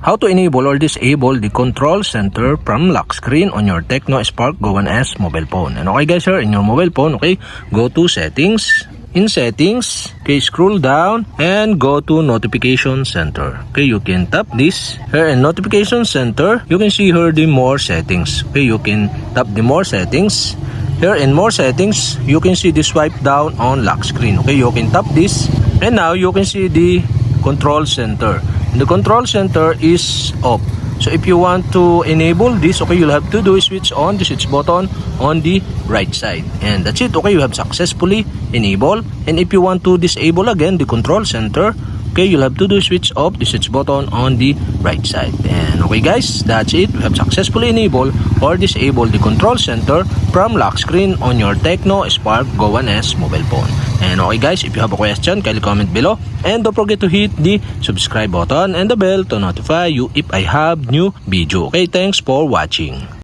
How to enable or disable the control center from lock screen on your Tecno Spark Go 1S mobile phone. And okay guys, here in your mobile phone, okay, go to settings. In settings, okay, scroll down and go to notification center. Okay, you can tap this. Here in notification center, you can see here the more settings. Okay, you can tap the more settings. Here in more settings, you can see the swipe down on lock screen. Okay, you can tap this. And now you can see the control center. The control center is off. So if you want to enable this, okay, you'll have to do is switch on the switch button on the right side. And that's it. Okay, you have successfully enabled. And if you want to disable again the control center, okay, you'll have to do switch off the switch button on the right side. And okay guys, that's it. We have successfully enabled or disabled the control center from lock screen on your Tecno Spark Go 1S mobile phone. And okay guys, if you have a question, kindly comment below. And don't forget to hit the subscribe button and the bell to notify you if I have new video. Okay, thanks for watching.